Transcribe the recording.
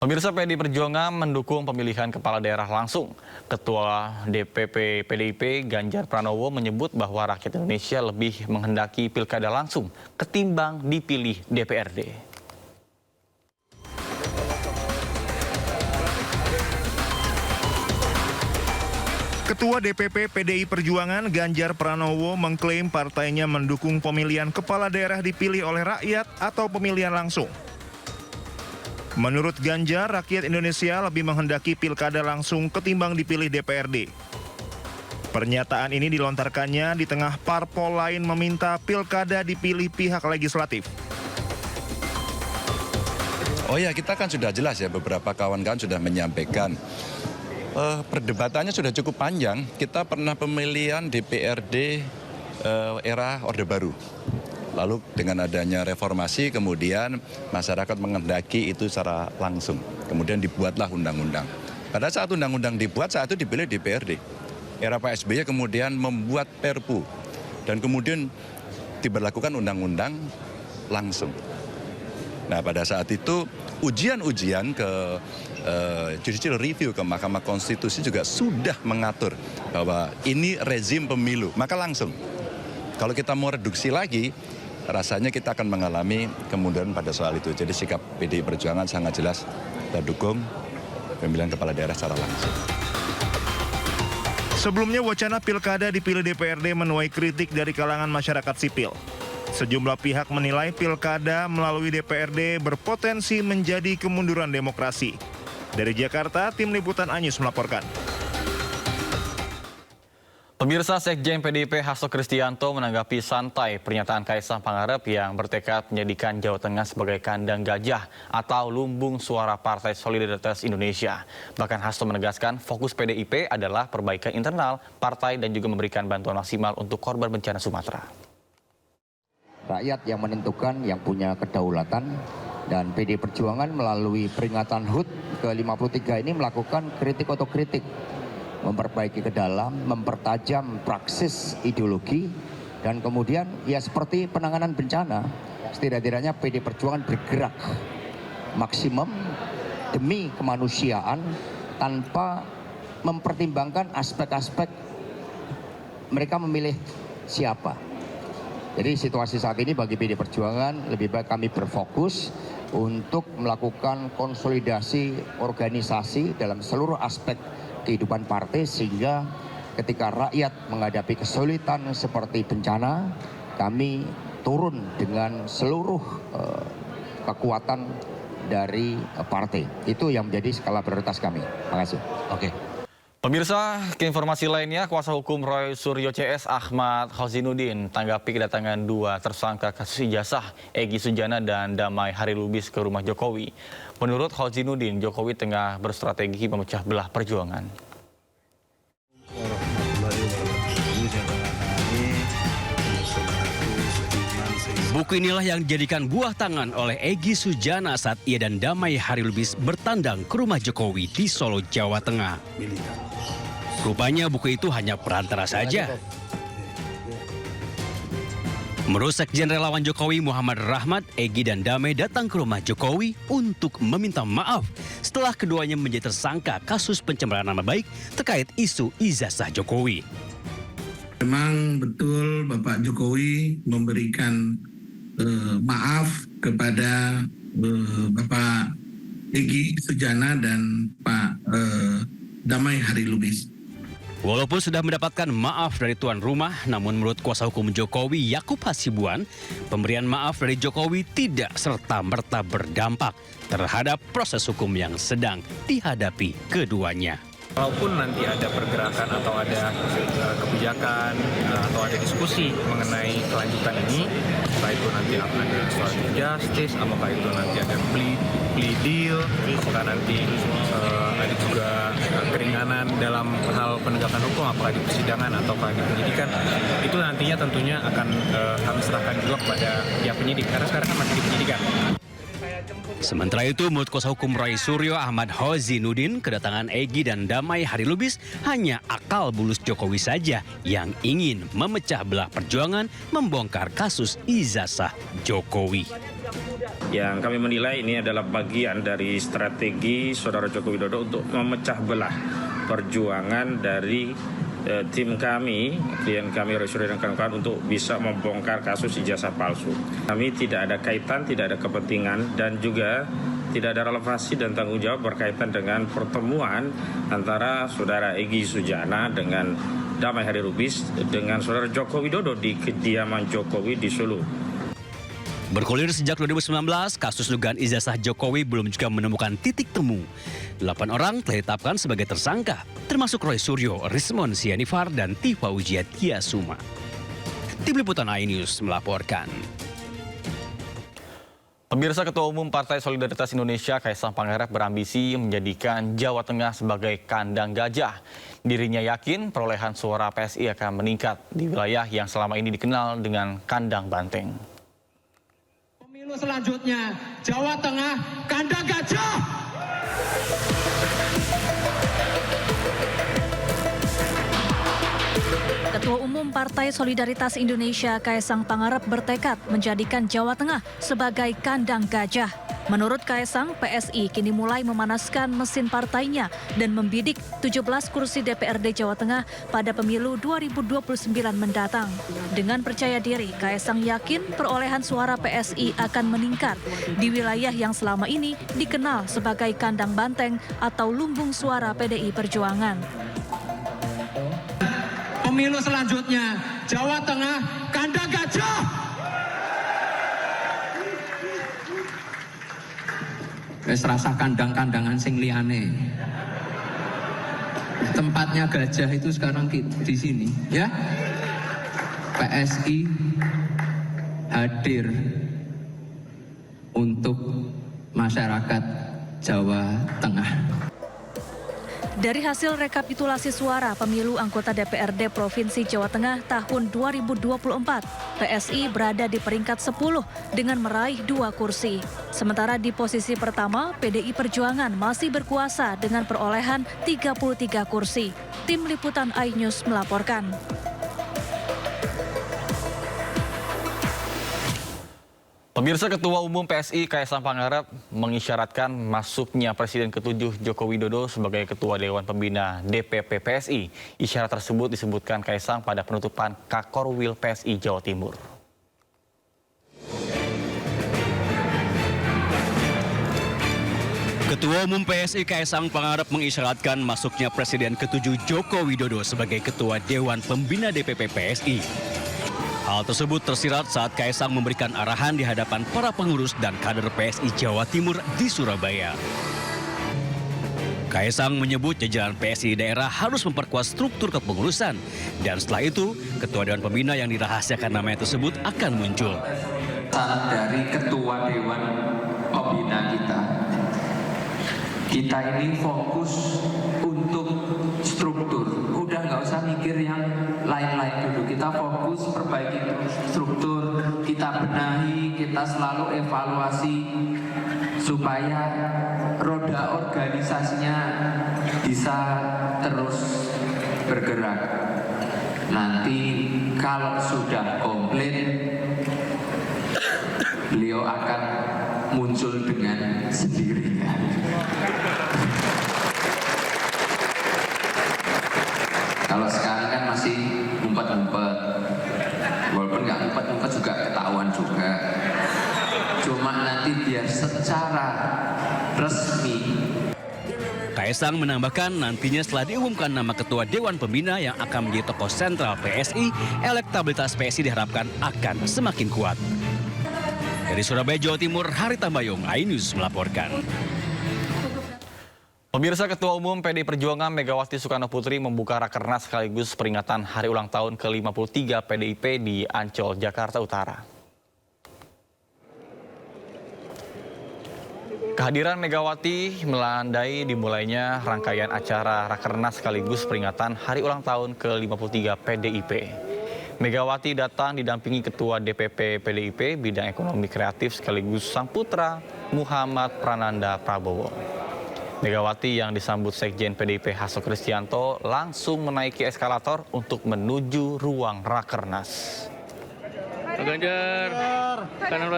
Pemirsa, PDI Perjuangan mendukung pemilihan kepala daerah langsung. Ketua DPP PDIP Ganjar Pranowo menyebut bahwa rakyat Indonesia lebih menghendaki pilkada langsung ketimbang dipilih DPRD. Ketua DPP PDI Perjuangan Ganjar Pranowo mengklaim partainya mendukung pemilihan kepala daerah dipilih oleh rakyat atau pemilihan langsung. Menurut Ganjar, rakyat Indonesia lebih menghendaki pilkada langsung ketimbang dipilih DPRD. Pernyataan ini dilontarkannya di tengah parpol lain meminta pilkada dipilih pihak legislatif. Oh ya, kita kan sudah jelas ya, beberapa kawan-kawan sudah menyampaikan. Perdebatannya sudah cukup panjang. Kita pernah pemilihan DPRD era Orde Baru. Lalu dengan adanya reformasi kemudian masyarakat menghendaki itu secara langsung. Kemudian dibuatlah undang-undang. Pada saat undang-undang dibuat, saat itu dipilih DPRD. Era Pak SBY kemudian membuat Perpu. Dan kemudian diberlakukan undang-undang langsung. Nah, pada saat itu ujian-ujian ke judicial review ke Mahkamah Konstitusi juga sudah mengatur bahwa ini rezim pemilu, maka langsung. Kalau kita mau reduksi lagi, rasanya kita akan mengalami kemunduran pada soal itu. Jadi sikap PDI Perjuangan sangat jelas, kita dukung pemilihan kepala daerah secara langsung. Sebelumnya wacana pilkada dipilih DPRD menuai kritik dari kalangan masyarakat sipil. Sejumlah pihak menilai pilkada melalui DPRD berpotensi menjadi kemunduran demokrasi. Dari Jakarta, tim liputan Anyus melaporkan. Pemirsa, Sekjen PDIP Hasto Kristianto menanggapi santai pernyataan Kaisang Pangarep yang bertekad menjadikan Jawa Tengah sebagai kandang gajah atau lumbung suara Partai Solidaritas Indonesia. Bahkan Hasto menegaskan fokus PDIP adalah perbaikan internal partai dan juga memberikan bantuan maksimal untuk korban bencana Sumatera. Rakyat yang menentukan, yang punya kedaulatan, dan PDI Perjuangan melalui peringatan HUT ke-53 ini melakukan kritik otokritik, memperbaiki ke dalam, mempertajam praksis ideologi, dan kemudian ya seperti penanganan bencana, setidak-tidaknya PDI Perjuangan bergerak maksimum demi kemanusiaan tanpa mempertimbangkan aspek-aspek mereka memilih siapa. Jadi situasi saat ini bagi PDI Perjuangan lebih baik kami berfokus untuk melakukan konsolidasi organisasi dalam seluruh aspek kehidupan partai, sehingga ketika rakyat menghadapi kesulitan seperti bencana, kami turun dengan seluruh kekuatan dari partai. Itu yang menjadi skala prioritas kami. Terima kasih. Oke. Pemirsa, ke informasi lainnya, kuasa hukum Roy Suryo CS Ahmad Khozinuddin tanggapi kedatangan dua tersangka kasus ijazah Egy Sujana dan Damai Harilubis ke rumah Jokowi. Menurut Khozinuddin, Jokowi tengah berstrategi memecah belah perjuangan. Buku inilah yang dijadikan buah tangan oleh Egy Sujana saat ia dan Damai Harilubis bertandang ke rumah Jokowi di Solo, Jawa Tengah. Rupanya buku itu hanya perantara saja. Menurut Sekjen Relawan Jokowi Muhammad Rahmat, Egy dan Damai datang ke rumah Jokowi untuk meminta maaf setelah keduanya menjadi tersangka kasus pencemaran nama baik terkait isu ijazah Jokowi. Memang betul Bapak Jokowi memberikan maaf kepada Bapak Egy Sujana dan Pak Damai Harilubis. Walaupun sudah mendapatkan maaf dari tuan rumah, namun menurut kuasa hukum Jokowi Yakub Hasibuan, pemberian maaf dari Jokowi tidak serta-merta berdampak terhadap proses hukum yang sedang dihadapi keduanya. Kalaupun nanti ada pergerakan atau ada kebijakan atau ada diskusi mengenai kelanjutan ini, apakah itu nanti akan ada restoratif justice, apakah itu nanti ada plea deal, apakah nanti ada juga keringanan dalam hal penegakan hukum, apakah di persidangan ataukah di penyidikan, itu nantinya tentunya akan kami serahkan juga kepada pihak penyidik, karena sekarang kan masih di penyidikan. Sementara itu, menurut kuasa hukum Roy Suryo Ahmad Khozinuddin, kedatangan Egy dan Damai Harilubis hanya akal bulus Jokowi saja yang ingin memecah belah perjuangan membongkar kasus ijazah Jokowi. Yang kami menilai ini adalah bagian dari strategi Saudara Joko Widodo untuk memecah belah perjuangan dari tim kami, klien kami Roy dan kawan-kawan untuk bisa membongkar kasus ijazah palsu. Kami tidak ada kaitan, tidak ada kepentingan dan juga tidak ada relevansi dan tanggung jawab berkaitan dengan pertemuan antara Saudara Egy Sujana dengan Damai Hari Lubis dengan Saudara Joko Widodo di kediaman Jokowi di Solo. Bergulir sejak 2019, kasus dugaan ijazah Jokowi belum juga menemukan titik temu. 8 orang telah ditetapkan sebagai tersangka, termasuk Roy Suryo, Rismon Sianifar, dan Tifa Wijaya Tiasuma. Tim Liputan iNews melaporkan. Pemirsa, Ketua Umum Partai Solidaritas Indonesia Kaisang Pangarep berambisi menjadikan Jawa Tengah sebagai kandang gajah. Dirinya yakin perolehan suara PSI akan meningkat di wilayah yang selama ini dikenal dengan kandang banteng. Pemilu selanjutnya, Jawa Tengah kandang gajah. Ketua Umum Partai Solidaritas Indonesia Kaisang Pangarep bertekad menjadikan Jawa Tengah sebagai kandang gajah. Menurut Kaisang, PSI kini mulai memanaskan mesin partainya dan membidik 17 kursi DPRD Jawa Tengah pada pemilu 2029 mendatang. Dengan percaya diri, Kaisang yakin perolehan suara PSI akan meningkat di wilayah yang selama ini dikenal sebagai kandang banteng atau lumbung suara PDI Perjuangan. Pemilu selanjutnya, Jawa Tengah kandang gajah. Wes rasa kandang-kandangan sing liyane. Tempatnya gajah itu sekarang di sini, ya. PSI hadir untuk masyarakat Jawa Tengah. Dari hasil rekapitulasi suara pemilu anggota DPRD Provinsi Jawa Tengah tahun 2024, PSI berada di peringkat 10 dengan meraih 2 kursi. Sementara di posisi pertama, PDI Perjuangan masih berkuasa dengan perolehan 33 kursi. Tim Liputan iNews melaporkan. Pemirsa, Ketua Umum PSI Kaisang Pangarep mengisyaratkan masuknya Presiden ke-7 Joko Widodo sebagai Ketua Dewan Pembina DPP PSI. Isyarat tersebut disebutkan Kaisang pada penutupan Kakorwil PSI Jawa Timur. Ketua Umum PSI Kaisang Pangarep mengisyaratkan masuknya Presiden ke-7 Joko Widodo sebagai Ketua Dewan Pembina DPP PSI. Hal tersebut tersirat saat Kaisang memberikan arahan di hadapan para pengurus dan kader PSI Jawa Timur di Surabaya. Kaisang menyebut jajaran PSI daerah harus memperkuat struktur kepengurusan, dan setelah itu, Ketua Dewan Pembina yang dirahasiakan namanya tersebut akan muncul. Dari Ketua Dewan Pembina kita ini fokus untuk struktur. Udah nggak usah mikir yang lain-lain dulu. Kita fokus perbaiki struktur, kita benahi, kita selalu evaluasi supaya roda organisasinya bisa terus bergerak. Nanti kalau sudah komplit, beliau akan muncul dengan sendirinya. Kalau sekarang kan masih ngumpet-ngumpet, walaupun nggak ngumpet-ngumpet juga ketahuan juga. Cuma nanti biar secara resmi. Kaisang menambahkan nantinya setelah diumumkan nama Ketua Dewan Pembina yang akan menjadi tokoh sentral PSI, elektabilitas PSI diharapkan akan semakin kuat. Dari Surabaya, Jawa Timur, Hari Tambayong, iNews melaporkan. Pemirsa, Ketua Umum PDI Perjuangan Megawati Soekarno Putri membuka rakernas sekaligus peringatan hari ulang tahun ke-53 PDIP di Ancol, Jakarta Utara. Kehadiran Megawati melandai dimulainya rangkaian acara rakernas sekaligus peringatan hari ulang tahun ke-53 PDIP. Megawati datang didampingi Ketua DPP PDIP bidang ekonomi kreatif sekaligus sang putra Muhammad Prananda Prabowo. Megawati yang disambut Sekjen PDIP Hasto Kristianto langsung menaiki eskalator untuk menuju ruang rakernas. Pak Ganjar, kanan